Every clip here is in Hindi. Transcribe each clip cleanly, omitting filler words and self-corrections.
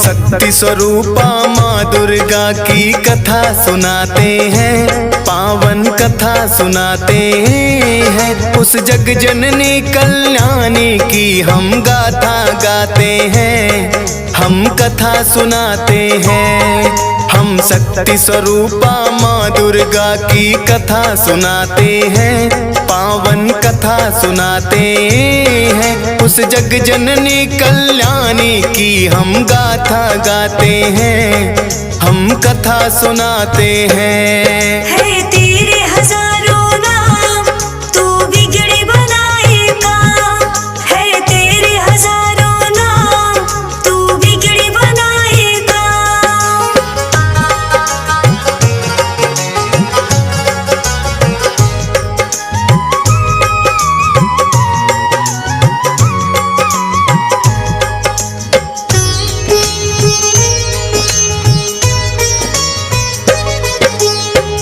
शक्ति स्वरूपा माँ दुर्गा की कथा सुनाते हैं, पावन कथा सुनाते हैं। उस जग जननी कल्याणी की हम गाथा गाते हैं, हम कथा सुनाते हैं। हम शक्ति स्वरूपा माँ दुर्गा की कथा सुनाते हैं, पावन कथा सुनाते हैं। उस जग जननी कल्याणी की हम गाथा गाते हैं, हम कथा सुनाते हैं। है तेरे हजारों नाम तू बिगड़ी बनाएगा, है तेरे हजारों नाम तू बिगड़ी बनाएगा।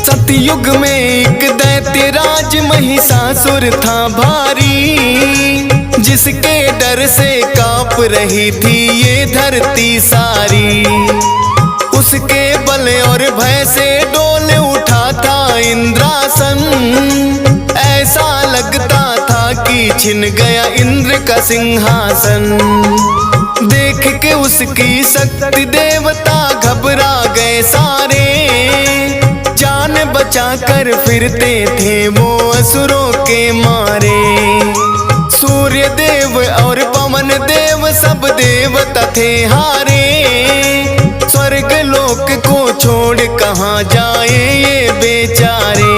सतयुग में एक दैत्य राज महिषासुर था भारी, जिसके डर से कांप रही थी ये धरती सारी। उसके बल और भय से डोल उठा था इंद्रासन, ऐसा लगता था कि छिन गया इंद्र का सिंहासन। देख के उसकी शक्ति देवता घबरा गए सारे, जान बचा कर फिरते थे वो असुरों के मारे। सूर्य देव और पवन देव सब देवता थे हारे, स्वर्ग लोक को छोड़ कहाँ जाए ये बेचारे।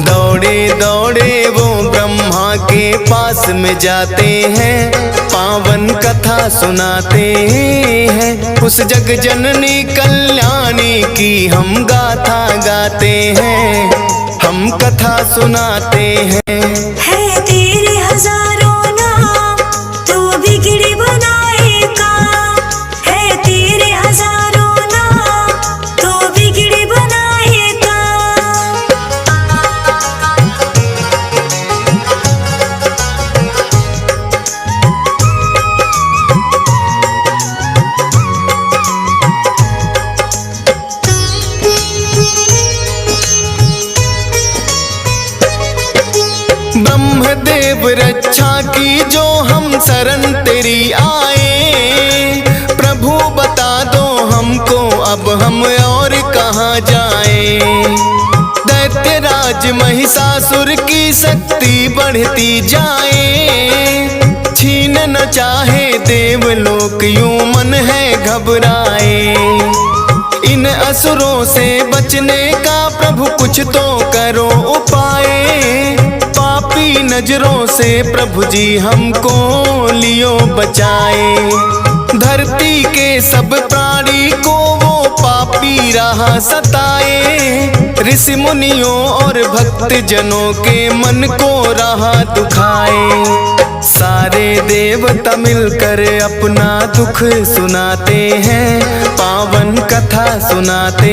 दौड़े दौड़े वो ब्रह्मा के पास में जाते हैं, पावन कथा सुनाते हैं। उस जग जननी कल्याणी की हम गाथा गाते हैं, हम कथा सुनाते हैं। है तेरे हजारों नाम तू बिगड़ी बनाएगा, है तेरे हजारों नाम तू बिगड़ी बनाएगा। ब्रह्मदेव रक्षा की जो हम शरण तेरी आए, प्रभु बता दो हमको अब हम और कहाँ जाए। दैत्य राज महिषासुर की शक्ति बढ़ती जाए, छीन न चाहे देवलोक यूं मन है घबराए। इन असुरों से बचने का प्रभु कुछ तो करो उपाय, पापी नजरों से प्रभु जी हमको लियो बचाए। धरती के सब प्राणी को वो पापी राह सताए, ऋषि मुनियों और भक्त जनों के मन को राह दुखाए। सारे देवता मिलकर अपना दुख सुनाते हैं, पावन कथा सुनाते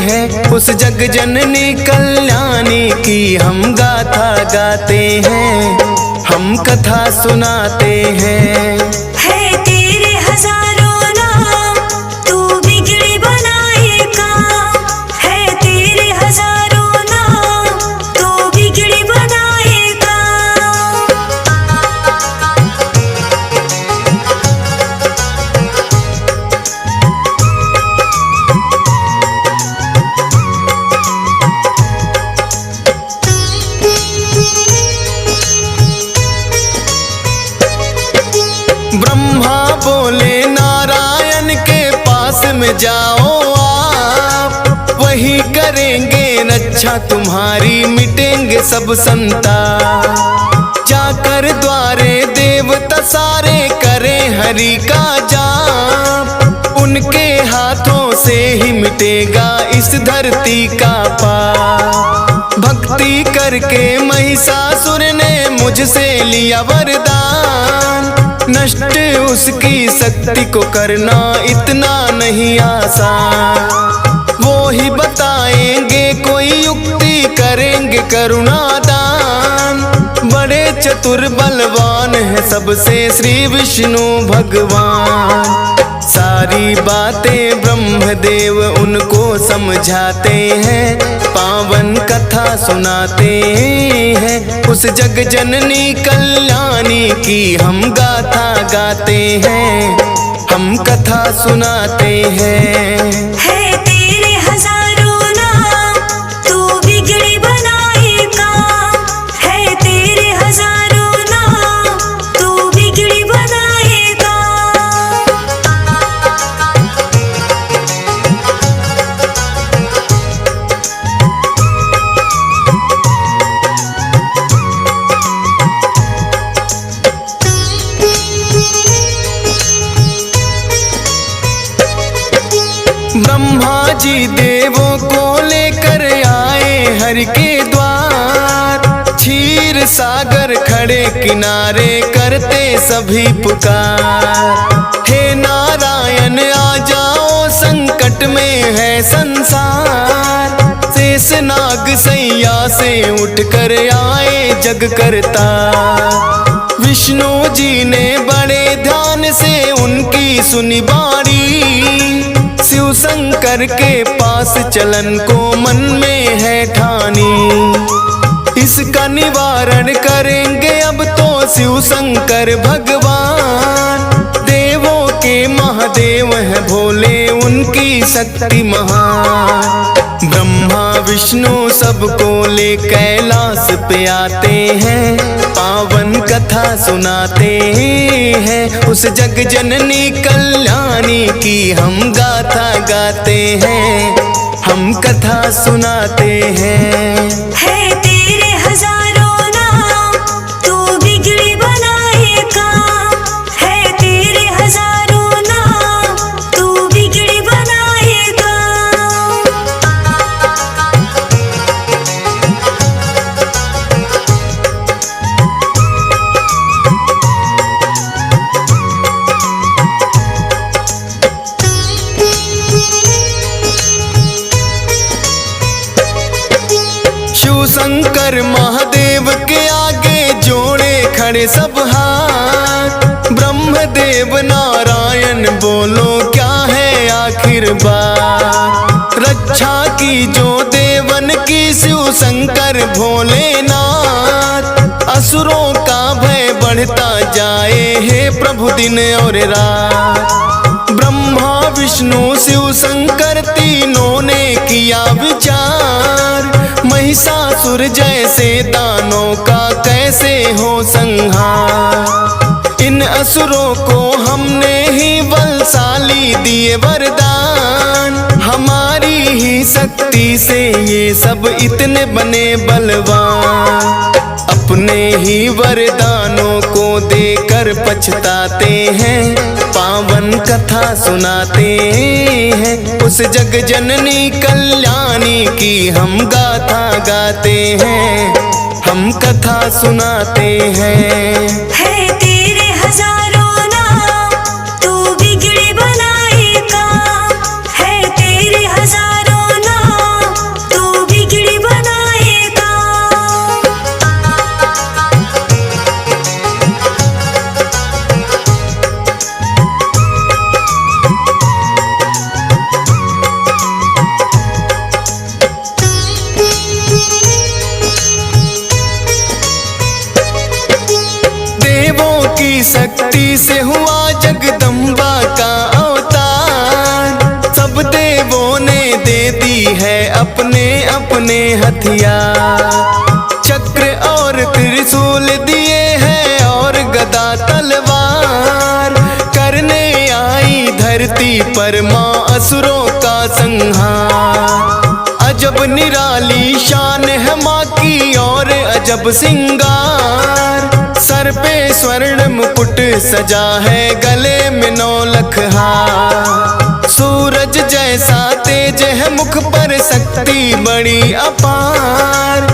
हैं। उस जग जननी कल्याणी की हम गाथा गाते हैं, हम कथा सुनाते हैं। है तेरे हजारों नाम तू बिगड़ी बनाएगा, है तेरे हजारों नाम तू बिगड़ी बनाएगा। ब्रह्मा बोले नारायण के पास में जाओ आप, वही करेंगे रक्षा तुम्हारी, मिटेंगे सब संताप। जाकर द्वारे देवता सारे करें हरि का जाप, उनके हाथों से ही मिटेगा इस धरती का पाप। भक्ति करके महिषासुर ने मुझसे लिया वरदान, नष्ट उसकी शक्ति को करना इतना नहीं आसान। वो ही बताएंगे कोई युक्ति, करेंगे करुणा दान, बड़े चतुर बलवान है सबसे श्री विष्णु भगवान। सारी बातें ब्रह्मदेव उनको समझाते हैं, पावन कथा सुनाते हैं। उस जग जननी कल्याणी की हम गाथा गाते हैं, हम कथा सुनाते हैं। है तेरे हजारों नाम, तू बिगड़ी बनाएगा। है तेरे हजारों नाम, तू बिगड़ी बनाएगा। ब्रह्मा जी देवों को लेकर आए हर के द्वार। क्षीर सागर खड़े किनारे करते सभी पुकार। हे नारायण आ जाओ, संकट में है संसार। शेष नाग सैया से उठकर आए जग करता। विष्णु जी ने बड़े ध्यान से उनकी सुनी बारी। शिव शंकर के पास चलन को मन में है ठानी। इसका निवारण करेंगे अब तो शिव शंकर भगवान। देवों के महादेव है भोले, उनकी शक्ति महान। ब्रह्मा विष्णु सबको ले कैलाश पे आते हैं, पावन कथा सुनाते हैं। उस जग जननी कल्याणी की हम गाथा गाते हैं, हम कथा सुनाते हैं। है तेरे हजारों नाम, तू बिगड़ी बनाएगा। है तेरे हजारों नाम, तू बिगड़ी बनाएगा। शिव शंकर महादेव के आगे जोड़े खड़े सब हाथ। ब्रह्मदेव नारायण बोलो क्या है आखिर बात। रक्षा की जो देवन की शिव शंकर भोलेनाथ। असुरों का भय बढ़ता जाए हे प्रभु दिन और रात। ब्रह्मा विष्णु शिव शंकर तीनों ने किया विचार। महिषासुर जैसे दानों का कैसे हो संहार। इन असुरों को हमने ही बलशाली दिए वरदान। हमारी ही शक्ति से ये सब इतने बने बलवान। अपने ही वरदानों को देकर पछताते हैं, पावन कथा सुनाते हैं। उस जग जननी कल्याणी की हम गाथा गाते हैं, हम कथा सुनाते हैं। है तेरे हजारों नाम, तू बिगड़ी बनाएगा। है तेरे हजारों नाम, तू बिगड़ी बनाएगा। देवों की शक्ति से हुआ जगदम्बा का अवतार। सब देवों ने दे दी है अपने अपने हथियार। चक्र और त्रिशूल दिए हैं और गदा तलवार। करने आई धरती पर माँ असुरों का संहार। अजब निराली शान है माँ की और अजब सिंगार। सर पे स्वर्ण मुकुट सजा है, गले में 9 लख हार। सूरज जैसा तेज है मुख पर, शक्ति बड़ी अपार।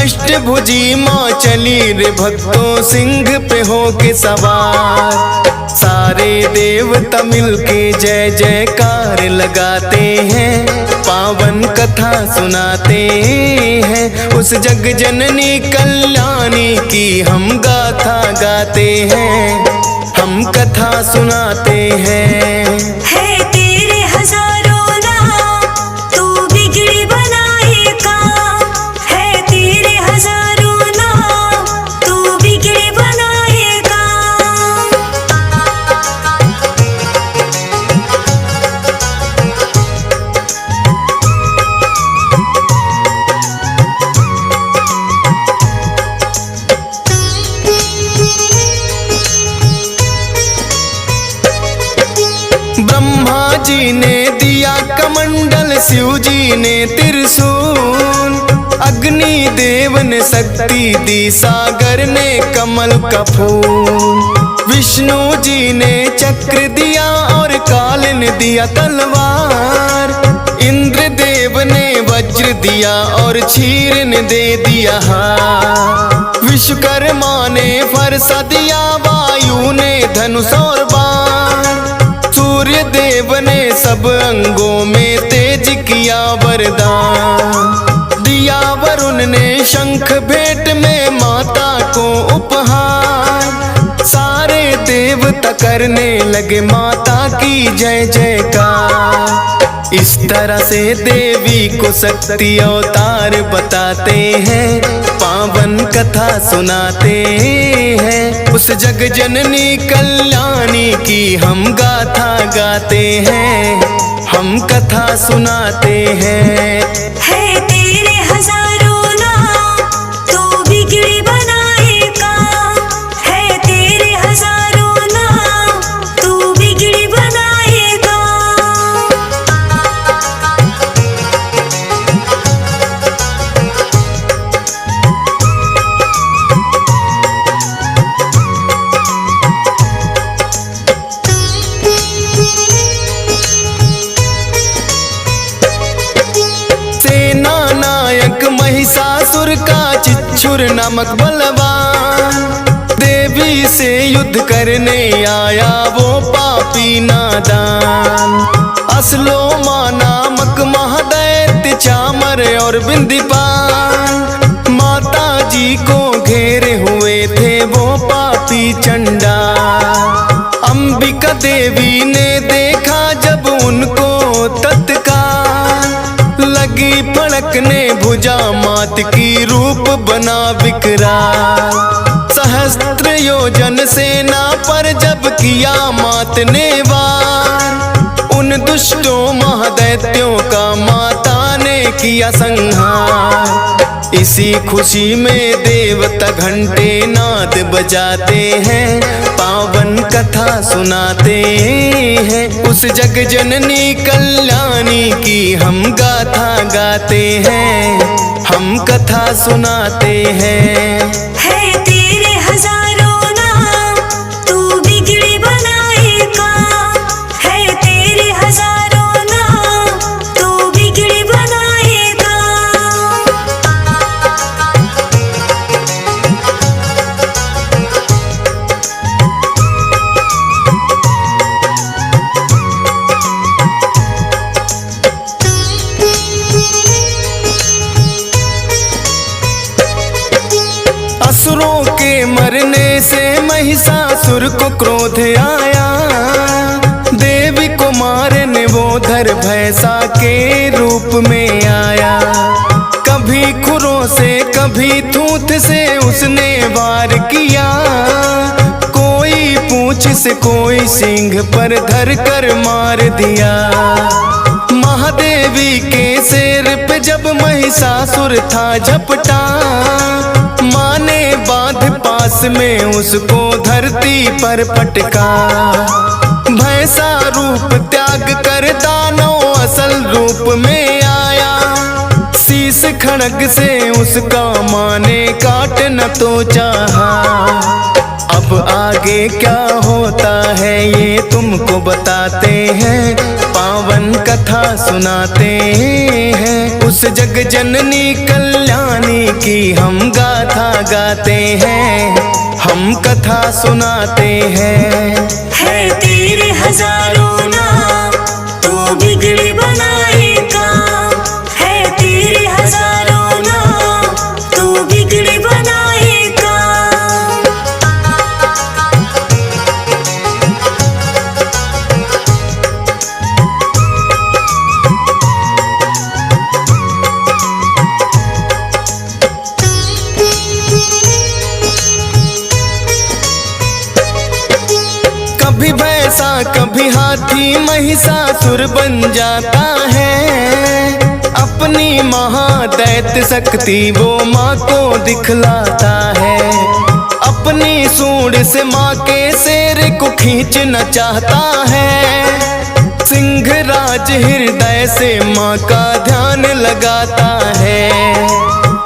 अष्टभुजी माँ चली रे भक्तों सिंह पे हो के सवार। सारे देवता मिलके जय जयकार लगाते हैं, पावन कथा सुनाते हैं। उस जग जननी कल्याणी की हम गाथा गाते हैं, हम कथा सुनाते हैं। है तेरे हजारों नाम, तू बिगड़ी बनाएगा। है तेरे हजारों नाम, तू बिगड़ी बनाएगा। ब्रह्मा जी ने दिया कमंडल, शिव जी ने त्रिशूल, अग्नि देव ने शक्ति दी, सागर ने कमल का फूल। विष्णु जी ने चक्र दिया और काल ने दिया तलवार। इंद्र देव ने वज्र दिया और क्षीर ने दे दिया हार। विश्वकर्मा ने फरसा दिया, वायु ने धनुष और बाण। सूर्य देव ने सब अंगों में तेज किया वरदान। दिया वरुण ने शंख भेंट में माता को उपहार। सारे देवता करने लगे माता की जय जयकार। इस तरह से देवी को शक्ति अवतार बताते हैं, पावन कथा सुनाते हैं। उस जग जननी कल्याणी की हम गाथा गाते हैं, हम कथा सुनाते हैं। है तेरे हजारों नाम, तू बिगड़ी बनाएगा। है तेरे हजारों नाम, तू बिगड़ी बनाएगा। सेना नायक महिषासुर का चिच्छुर नामक बलवान, देवी से युद्ध करने आया वो पापी नादान। असलोमा नामक महादैत्य चामर और बिंदीपाल, माता जी को घेरे हुए थे वो पापी चंडाल। अंबिका देवी ने देखा जब उनको तत्काल, लगी फड़कने भुजा मात की रूप बना विकराल। सहस्त्र योजन सेना पर जब किया मात ने वार, उन दुष्टों महादैत्यों का माता ने किया संहार। इसी खुशी में देवता घंटे नाद बजाते हैं, पावन कथा सुनाते हैं। उस जग जननी कल्याणी की हम गाथा गाते हैं, हम कथा सुनाते हैं। है तेरे हजारों नाम, तू बिगड़ी बनाएगा। है तेरे हजारों नाम, तू बिगड़ी बनाएगा। असुरों के मरने से महिषासुर को क्रोध आया, देवी को मारने वो धर भैंसा के रूप में आया। कभी खुरों से कभी थूथ से उसने वार किया, कोई पूंछ से कोई सींग पर धर कर मार दिया। महादेवी के सिर पे जब महिषासुर था झपटा, माँ ने बांध पास में उसको धरती पर पटका। भैंसा रूप त्याग कर दानव असल रूप में आया, शीश खड़ग से उसका माँ ने काट न तो चाहा। अब आगे क्या होता है ये तुमको बताते हैं, पावन कथा सुनाते हैं। उस जग जननी कल्याणी की हम गाथा गाते हैं, हम कथा सुनाते हैं। है तेरे हजारों नाम, तू बिगड़ी बनाएगा। है तेरे हजारों नाम, तू बिगड़ी बनाएगा। कभी भैंसा कभी हाथी महिषासुर बन जाता है, अपनी महादैत्य शक्ति वो माँ को दिखलाता है। अपनी सूंड से माँ के शेर को खींचना चाहता है, सिंहराज हृदय से माँ का ध्यान लगाता है।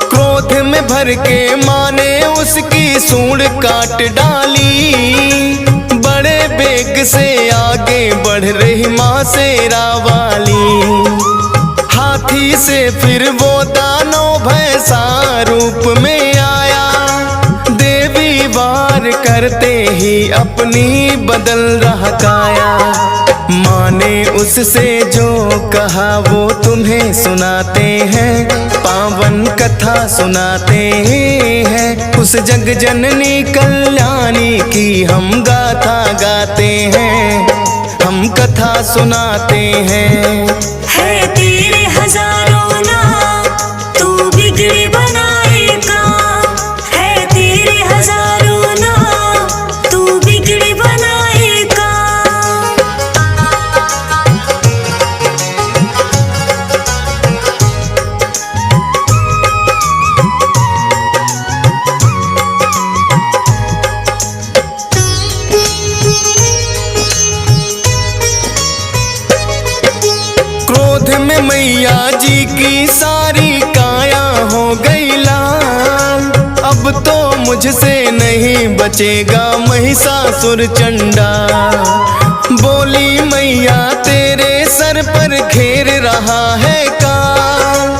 क्रोध में भर के माँ ने उसकी सूंड काट डाली, बड़े बेग से आगे बढ़ रही माँ शेरा वाली। हाथी से फिर वो दानव भैंसा रूप में आया, देवी वार करते ही अपनी बदल रहा काया। माँ ने उससे जो कहा वो तुम्हें सुनाते हैं, पावन कथा सुनाते हैं। उस जग जननी कल्याणी की हम गाथा गाते हैं, हम कथा सुनाते हैं। है तेरे हजारों नाम, तू बिगड़ी बनाएगा। है तेरे हजारों नाम, तू बिगड़ी बनाएगा। क्रोध में मैया जी की सारी काया हो गई लाल, अब तो मुझसे नहीं बचेगा महिषासुर चंडा। बोली मैया तेरे सर पर घेर रहा है काल,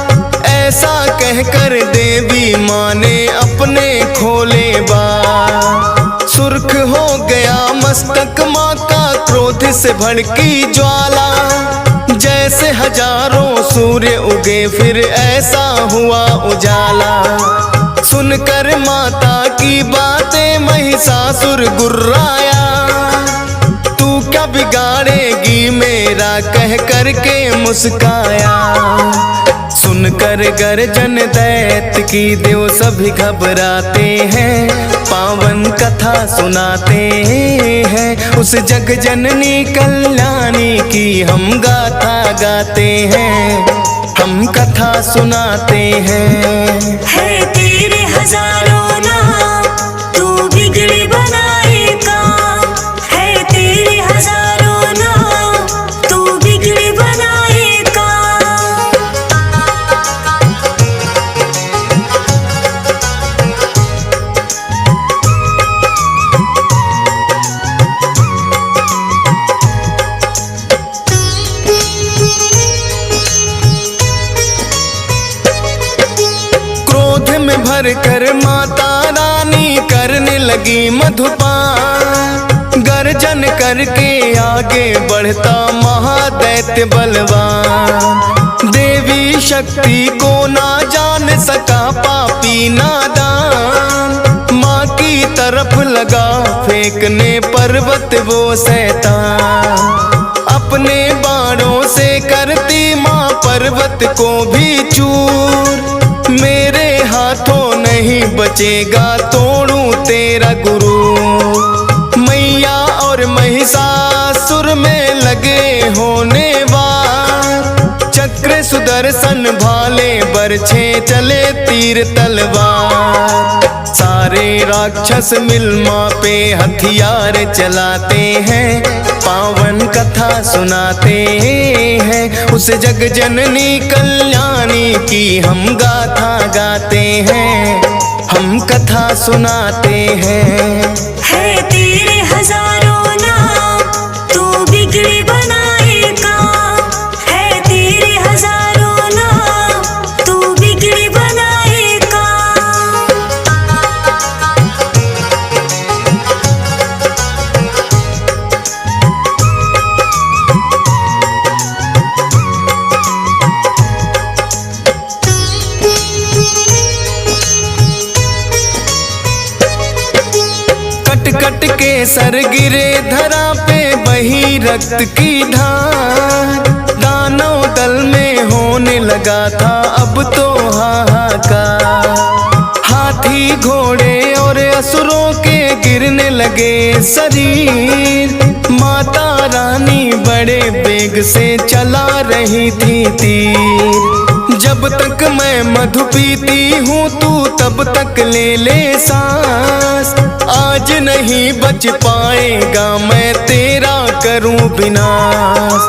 ऐसा कहकर देवी माँ ने अपने खोले बाल। सुर्ख हो गया मस्तक माँ का क्रोध से भड़की ज्वाला, जैसे हजारों सूर्य उगे फिर ऐसा हुआ उजाला। सुनकर माता की बातें महिषासुर गुर्राया, तू क्या बिगाड़ेगी मेरा कह करके मुस्काया। सुनकर गर्जन दैत्य की देव सभी घबराते हैं, पावन कथा सुनाते हैं। उस जग जननी कल्याणी की हम गाथा गाते हैं, हम कथा सुनाते हैं। है तेरे हजारों नाम, तू बिगड़ी बनाएगा। है तेरे हजारों नाम, तू बिगड़ी बनाएगा। क्रोध में भर कर माता रानी करने लगी मधुपान, गर्जन करके आगे बढ़ता महादैत्य बलवान। देवी शक्ति को ना जान सका पापी नादान, माँ की तरफ लगा फेंकने पर्वत वो शैतान। अपने बाणों से करती माँ पर्वत को भी चूर, मेरे हाथों नहीं बचेगा तोड़ूं तेरा गुरु। मैया और महिषासुर में लगे होने वार, चक्र सुदर्शन भाले बरछे चले तीर तलवार। सारे राक्षस मिल माँ पे हथियार चलाते हैं, पावन कथा सुनाते हैं। उस जग जननी कल्याणी की हम गाथा गाते हैं, हम कथा सुनाते हैं। है कट के सर गिरे धरा पे बही रक्त की धार। दानव दल में होने लगा था अब तो हाहाकार। हाथी घोड़े और असुरों के गिरने लगे शरीर। माता रानी बड़े बेग से चला रही थी तीर। जब तक मैं मधु पीती हूँ तू तब तक ले ले सांस। आज नहीं बच पाएगा मैं तेरा करूँ विनाश।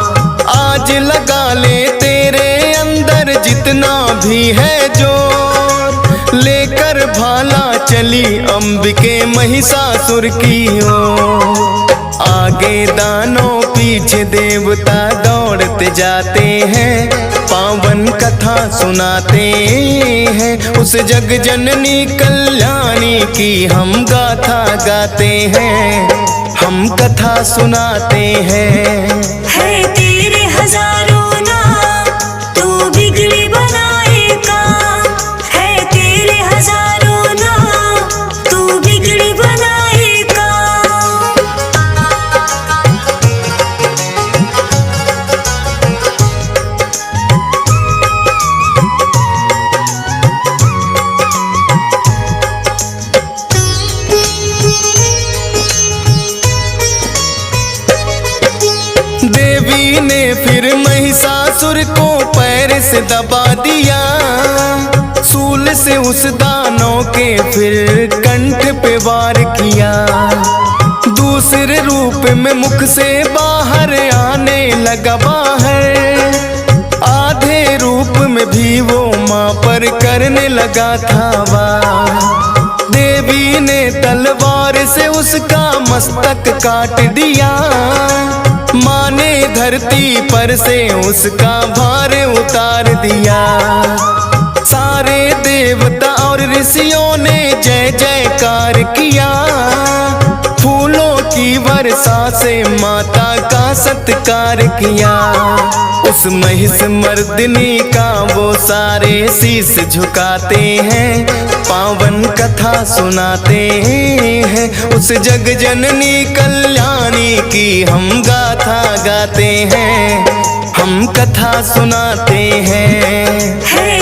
आज लगा ले तेरे अंदर जितना भी है जोर। लेकर भाला चली अंबिके महिषासुर की ओर। आगे दानव पीछे देवता दौड़ते जाते हैं। पावन कथा सुनाते हैं उस जग जननी कल्याणी की हम गाथा गाते हैं। हम कथा सुनाते हैं। है तेरे हजारों नाम तू बिगड़ी बनाएगा। है तेरे हजारों नाम तू बिगड़ी बनाएगा। देवी ने फिर महिषासुर को पैर से दबा दिया। सूल से उस दानव के फिर कंठ पे वार किया। दूसरे रूप में मुख से बाहर आने लगा बाहर। आधे रूप में भी वो माँ पर करने लगा था वार। देवी ने तलवार से उसका मस्तक काट दिया। माँ ने धरती पर से उसका भार उतार दिया। सारे देवता और ऋषियों ने जय जयकार किया। फूलों की वर्षा से माता का सत्कार किया। उस महिष मर्दिनी का वो सारे शीश झुकाते हैं। पावन कथा सुनाते हैं उस जग जननी कल्याणी की हम गाथा गाते हैं। हम कथा सुनाते हैं। है